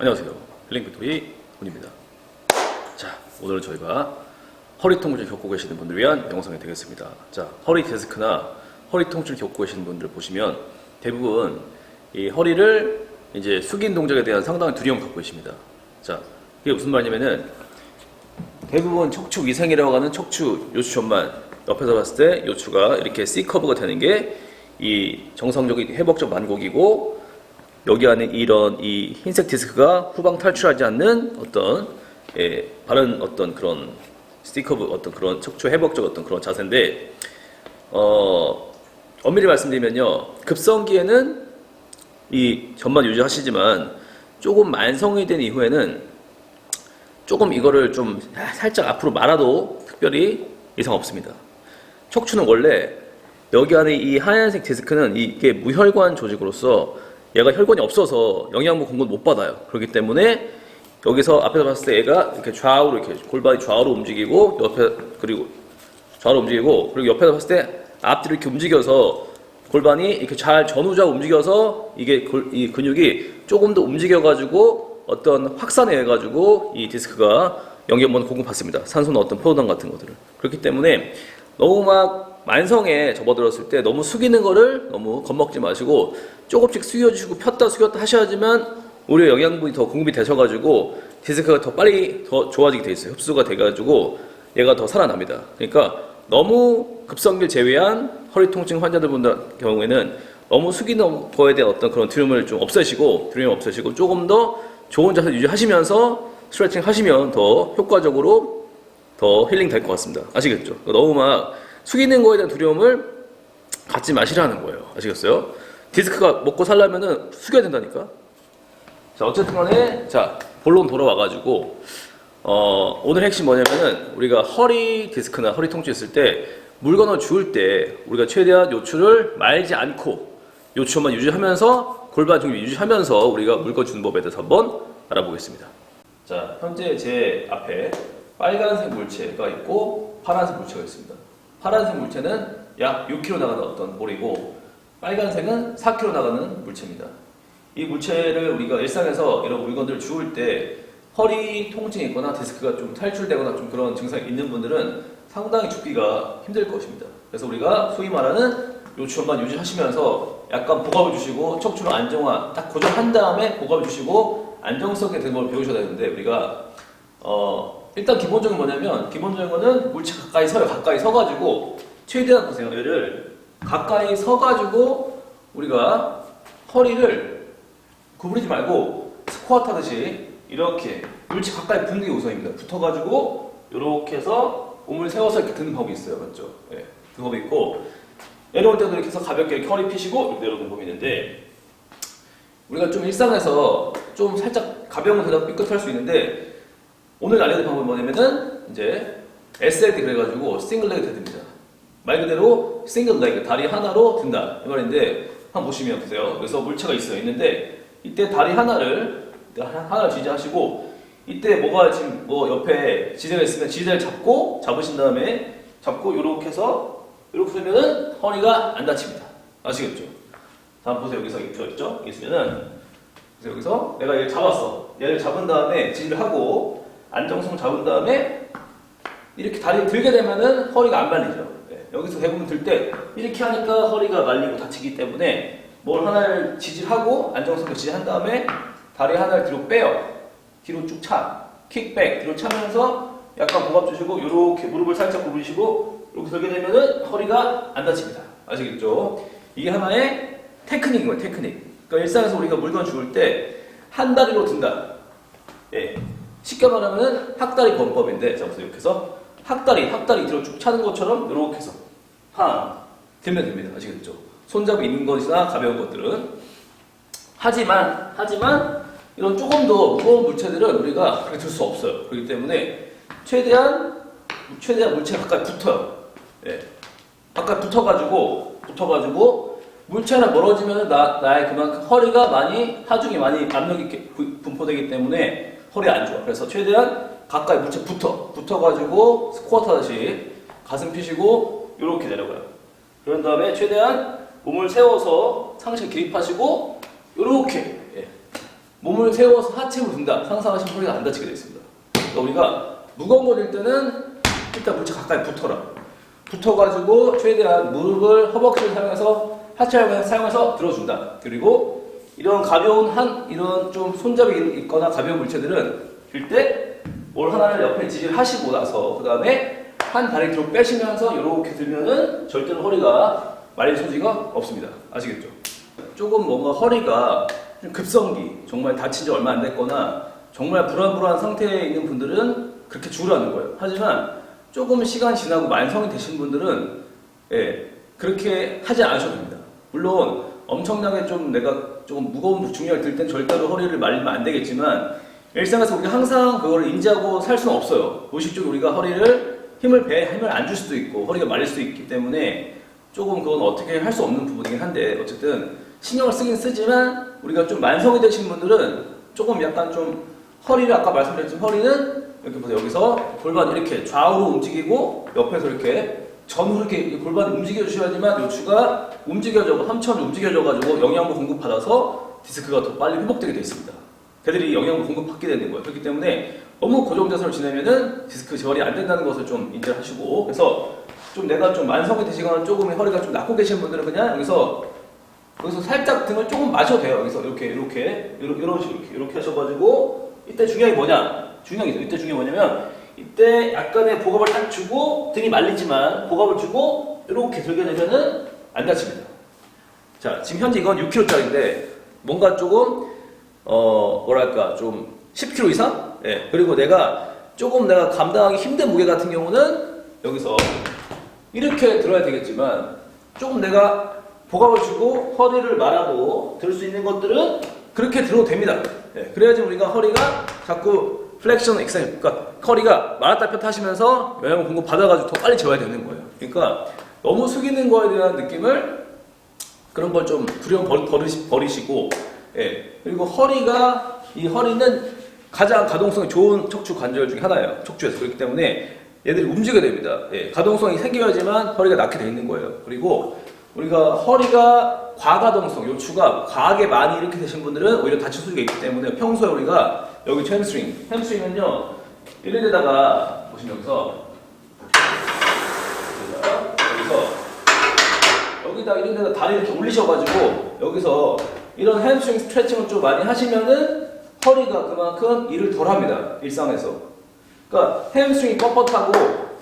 안녕하세요. 힐링빅토리 훈입니다. 자, 오늘은 저희가 허리 통증을 겪고 계시는 분들을 위한 영상이 되겠습니다. 자, 허리 디스크나 허리 통증을 겪고 계시는 분들 보시면 대부분 이 허리를 이제 숙인 동작에 대한 상당한 두려움을 갖고 계십니다. 자, 이게 무슨 말이냐면은 대부분 척추 위생이라고 하는 척추 요추 전만 옆에서 봤을 때 요추가 이렇게 C커브가 되는 게 이 정상적인 회복적 만곡이고, 여기 안에 이런 이 흰색 디스크가 후방 탈출하지 않는 어떤 바른 어떤 그런 C커브 어떤 그런 척추 회복적 어떤 그런 자세인데, 엄밀히 말씀드리면요, 급성기에는 이 전만 유지하시지만 조금 만성이 된 이후에는 조금 이거를 좀 살짝 앞으로 말아도 특별히 이상 없습니다. 척추는 원래 여기 안에 이 하얀색 디스크는 이게 무혈관 조직으로서 얘가 혈관이 없어서 영양분 공급을 못 받아요. 그렇기 때문에 여기서 앞에서 봤을 때 얘가 이렇게 좌우로 이렇게 골반이 좌우로 움직이고 그리고 좌우로 움직이고, 그리고 옆에서 봤을 때 앞뒤로 이렇게 움직여서 골반이 이렇게 잘 전후좌우 움직여서 이게 이 근육이 조금 더 움직여가지고 어떤 확산을 해가지고 이 디스크가 영양분 공급받습니다. 산소나 어떤 포도당 같은 것들을. 그렇기 때문에 너무 막 만성에 접어들었을 때 너무 숙이는 거를 너무 겁먹지 마시고 조금씩 숙여주시고 폈다 숙였다 하셔야지만 오히려 영양분이 더 공급이 되셔가지고 디스크가 더 빨리 더 좋아지게 돼 있어요. 흡수가 돼가지고 얘가 더 살아납니다. 그러니까 너무 급성기를 제외한 허리 통증 환자들 분들 경우에는 너무 숙이는 거에 대한 어떤 그런 두려움을 좀 없애시고 조금 더 좋은 자세 유지하시면서 스트레칭 하시면 더 효과적으로 더 힐링 될 것 같습니다. 아시겠죠? 너무 막 숙이는 거에 대한 두려움을 갖지 마시라는 거예요. 아시겠어요? 디스크가 먹고 살려면은 숙여야 된다니까. 자, 어쨌든 간에, 자, 본론 돌아와가지고, 오늘 핵심 뭐냐면은, 우리가 허리 디스크나 허리 통증 있을 때, 물건을 주울 때, 우리가 최대한 요추를 말지 않고, 요추만 유지하면서, 골반 중립 유지하면서, 우리가 물건 주는 법에 대해서 한번 알아보겠습니다. 자, 현재 제 앞에 빨간색 물체가 있고, 파란색 물체가 있습니다. 파란색 물체는 약 6kg 나가는 어떤 볼이고, 빨간색은 4kg 나가는 물체입니다. 이 물체를 우리가 일상에서 이런 물건들을 주울 때 허리 통증이 있거나 디스크가 좀 탈출되거나 좀 그런 증상이 있는 분들은 상당히 줍기가 힘들 것입니다. 그래서 우리가 소위 말하는 요추만 유지하시면서 약간 보강을 주시고 척추를 안정화 딱 고정한 다음에 보강을 주시고 안정성에 되는 걸 배우셔야 되는데, 우리가 일단 기본적인 뭐냐면, 기본적인 거는 물체 가까이 서요. 가까이 서가지고 최대한 보세요. 얘를 가까이 서가지고 우리가 허리를 구부리지 말고 스쿼트 하듯이 이렇게 물체 가까이 붙는 게 우선입니다. 붙어가지고 이렇게 해서 몸을 세워서 이렇게 드는 법이 있어요. 맞죠? 네, 그 법이 있고, 내려올 때도 이렇게 해서 가볍게 이렇게 허리 펴시고 이렇게 내려오는 법이 있는데, 우리가 좀 일상에서 좀 살짝 가벼운 대답 삐끗할 수 있는데, 오늘 알려드릴 방법이 뭐냐면은 이제 SLT 그래가지고 싱글 레그 테드입니다. 말 그대로 싱글 레그, 다리 하나로 든다 이 말인데, 한번 보시면 보세요. 그래서 물체가 있는데 이때 다리 하나를 지지하시고, 이때 뭐가 지금 뭐 옆에 지대가 있으면 지대를 잡으신 다음에 잡고 이렇게 해서 이렇게 하면은 허리가 안 다칩니다. 아시겠죠? 자, 한번 보세요. 여기서 있죠? 있으면은 그래서 여기서 내가 얘를 잡았어. 얘를 잡은 다음에 지지를 하고 안정성 잡은 다음에 이렇게 다리를 들게 되면은 허리가 안 말리죠. 네. 여기서 대부분 들 때 이렇게 하니까 허리가 말리고 다치기 때문에 뭘 하나를 지지하고 안정성을 지지한 다음에 다리 하나를 뒤로 빼요. 뒤로 쭉 차. 킥백. 뒤로 차면서 약간 복압 주시고 이렇게 무릎을 살짝 구부리시고 이렇게 들게 되면은 허리가 안 다칩니다. 아시겠죠? 이게 하나의 테크닉인 거예요. 테크닉. 그러니까 일상에서 우리가 물건 주울 때 한 다리로 든다. 예. 쉽게 말하면 학다리 권법인데, 자 보세요. 이렇게 해서 학다리 뒤로 쭉 차는 것처럼 이렇게 해서 들면 됩니다. 아시겠죠? 손잡이 있는 것이나 가벼운 것들은. 하지만 이런 조금 더 무거운 물체들은 우리가 그렇게 들 수 없어요. 그렇기 때문에 최대한 물체가 가까이 붙어요. 예. 가까이 붙어가지고 물체가 멀어지면 나의 그만큼 허리가 하중이 많이 압력이 분포되기 때문에 허리 안 좋아. 그래서 최대한 가까이 물체 붙어가지고 스쿼트 하듯이 가슴 펴시고 이렇게 내려가요. 그런 다음에 최대한 몸을 세워서 상체 기립하시고 이렇게 몸을 세워서 하체로 든다. 상상하시면 허리가 안 다치게 되어 있습니다. 그러니까 우리가 무거운 거 들 때는 일단 무척 가까이 붙어라. 붙어가지고 최대한 무릎을 허벅지를 사용해서 하체를 사용해서 들어준다. 그리고 이런 가벼운 이런 좀 손잡이 있거나 가벼운 물체들은 들 때 뭘 하나를 옆에 지지를 하시고 나서 그 다음에 한 다리 뒤로 빼시면서 이렇게 들면은 절대로 허리가 말릴 소지가 없습니다. 아시겠죠? 조금 뭔가 허리가 좀 급성기, 정말 다친 지 얼마 안 됐거나 정말 불안불안한 상태에 있는 분들은 그렇게 주의하는 거예요. 하지만 조금 시간 지나고 만성이 되신 분들은 그렇게 하지 않으셔도 됩니다. 물론 엄청나게 좀 내가 조금 무거운 중량을 들 땐 절대로 허리를 말리면 안 되겠지만 일상에서 우리가 항상 그걸 인지하고 살 수는 없어요. 무의식적으로 우리가 힘을 안 줄 수도 있고 허리가 말릴 수도 있기 때문에 조금 그건 어떻게 할 수 없는 부분이긴 한데 어쨌든 신경을 쓰긴 쓰지만 우리가 좀 만성이 되신 분들은 조금 약간 좀 허리를 아까 말씀드렸지만 허리는 이렇게 보세요. 여기서 골반 이렇게 좌우로 움직이고 옆에서 이렇게 전후로 이렇게 골반을 움직여 주셔야지만 요추가 움직여져 삼천이 움직여져가지고 영양분 공급받아서 디스크가 더 빨리 회복되게 되어 있습니다. 걔들이 영양분 공급받게 되는 거예요. 그렇기 때문에 너무 고정자세로 지내면은 디스크 재활이 안 된다는 것을 좀 인지를 하시고 그래서 좀 내가 좀 만성이 되시거나 조금 허리가 좀 낮고 계신 분들은 그냥 여기서 살짝 등을 조금 마셔도 돼요. 여기서 이런 식으로 이렇게 하셔가지고 이때 중요한 게 뭐냐? 이때 중요한 게 뭐냐면 이때 약간의 보갑을 딱 주고 등이 말리지만 보갑을 주고 이렇게 들게 되면은 안 다칩니다. 자, 지금 현재 이건 6kg짜리인데 뭔가 조금 뭐랄까 좀 10kg 이상? 그리고 내가 감당하기 힘든 무게 같은 경우는 여기서 이렇게 들어야 되겠지만 조금 내가 보갑을 주고 허리를 말하고 들 수 있는 것들은 그렇게 들어도 됩니다. 그래야지 우리가 허리가 자꾸 플렉션 익사이즈, 그러니까 허리가 말았다 폈다 하시면서 영양분 공급 받아가지고 더 빨리 재워야 되는 거예요. 그러니까 너무 숙이는 거에 대한 느낌을 그런 걸 좀 두려움 버리시고 그리고 허리는 가장 가동성이 좋은 척추 관절 중에 하나예요. 척추에서. 그렇기 때문에 얘들이 움직여야 됩니다. 가동성이 생겨야지만 허리가 낳게 되어 있는 거예요. 그리고 우리가 허리가 과가동성, 요추가 과하게 많이 이렇게 되신 분들은 오히려 다칠 수가 있기 때문에 평소에 우리가 여기 햄스트링은요 이런 데다가 보시면 여기다 이런 데다 다리 이렇게 올리셔가지고 여기서 이런 햄스트링 스트레칭을 좀 많이 하시면은 허리가 그만큼 일을 덜 합니다. 일상에서. 그러니까 햄스트링이 뻣뻣하고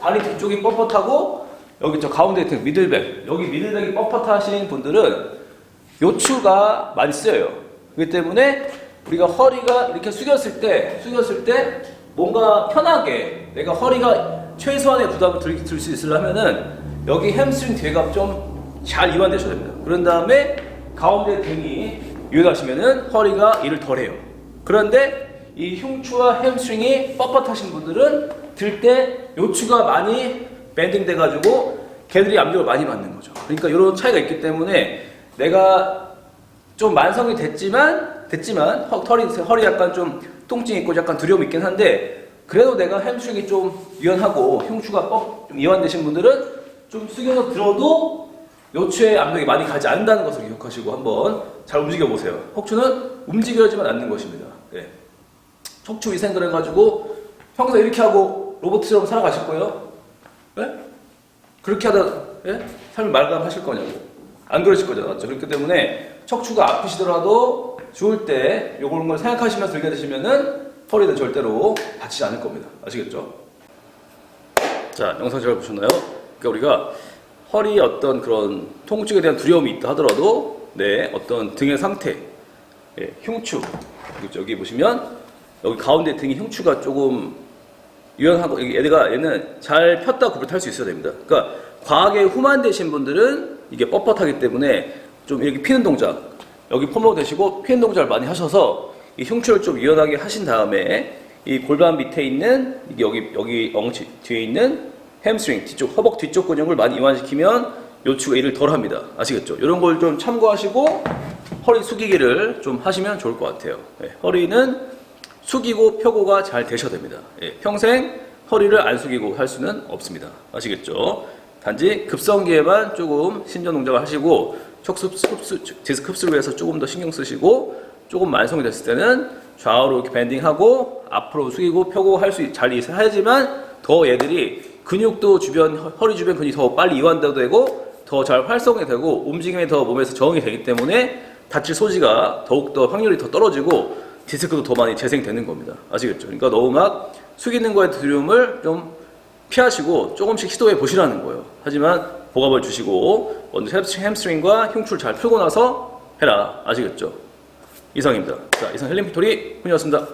다리 뒤쪽이 뻣뻣하고 여기 저 가운데 있는 미들백, 여기 미들백이 뻣뻣하신 분들은 요추가 많이 쓰여요. 그렇기 때문에 우리가 허리가 이렇게 숙였을 때 뭔가 편하게 내가 허리가 최소한의 부담을 들 수 있으려면은 여기 햄스트링 뒤에가 좀 잘 이완되셔야 됩니다. 그런 다음에 가운데 등이 유연하시면은 허리가 일을 덜 해요. 그런데 이 흉추와 햄스트링이 뻣뻣하신 분들은 들 때 요추가 많이 밴딩 돼가지고 걔들이 압력을 많이 받는 거죠. 그러니까 이런 차이가 있기 때문에 내가 좀 만성이 됐지만 허리 약간 좀 통증이 있고 약간 두려움이 있긴 한데 그래도 내가 햄스트링이 좀 유연하고 흉추가 좀 이완되신 분들은 좀 숙여서 들어도 요추의 압력이 많이 가지 않는다는 것을 기억하시고 한번 잘 움직여 보세요. 척추는 움직여야지만 않는 것입니다. 척추 위생 그래가지고 평소 이렇게 하고 로봇처럼 살아가실 거예요? 그렇게 하다 삶을 말감하실 거냐고. 안 그러실 거잖아요. 맞죠? 그렇기 때문에 척추가 아프시더라도 죽을 때 요런 걸 생각하시면서 들게 되시면은 허리는 절대로 다치지 않을 겁니다. 아시겠죠? 자, 영상 잘 보셨나요? 그러니까 우리가 허리에 어떤 그런 통증에 대한 두려움이 있다 하더라도 어떤 등의 상태, 흉추, 여기 보시면 여기 가운데 등이 흉추가 조금 유연하고 얘는 잘 폈다 굽을 탈 수 있어야 됩니다. 그러니까 과하게 후만되신 분들은 이게 뻣뻣하기 때문에 좀 이렇게 피는 동작, 여기 폼으로 대시고 피는 동작을 많이 하셔서 이 흉추를 좀 유연하게 하신 다음에 이 골반 밑에 있는 여기 엉치 뒤에 있는 햄스트링 뒤쪽 허벅 뒤쪽 근육을 많이 이완시키면 요추가 일을 덜 합니다. 아시겠죠? 이런 걸 좀 참고하시고 허리 숙이기를 좀 하시면 좋을 것 같아요. 허리는 숙이고 펴고가 잘 되셔야 됩니다. 평생 허리를 안 숙이고 할 수는 없습니다. 아시겠죠? 단지 급성기에만 조금 신전 동작을 하시고 디스크 흡수를 위해서 조금 더 신경 쓰시고 조금 만성이 됐을 때는 좌우로 이렇게 밴딩하고 앞으로 숙이고 펴고 할 수 잘 하지만 더 얘들이 근육도 주변 허리 주변 근육이 더 빨리 이완도 되고 더 잘 활성이 되고 움직임이 더 몸에서 적응이 되기 때문에 다칠 소지가 더욱더 확률이 더 떨어지고 디스크도 더 많이 재생되는 겁니다. 아시겠죠? 그러니까 너무 막 숙이는 거에 두려움을 좀 피하시고 조금씩 시도해 보시라는 거예요. 하지만 복압을 주시고 먼저 햄스트링과 흉추를 잘 풀고 나서 해라. 아시겠죠? 이상입니다. 자, 이상 헬린피토리 훈이었습니다.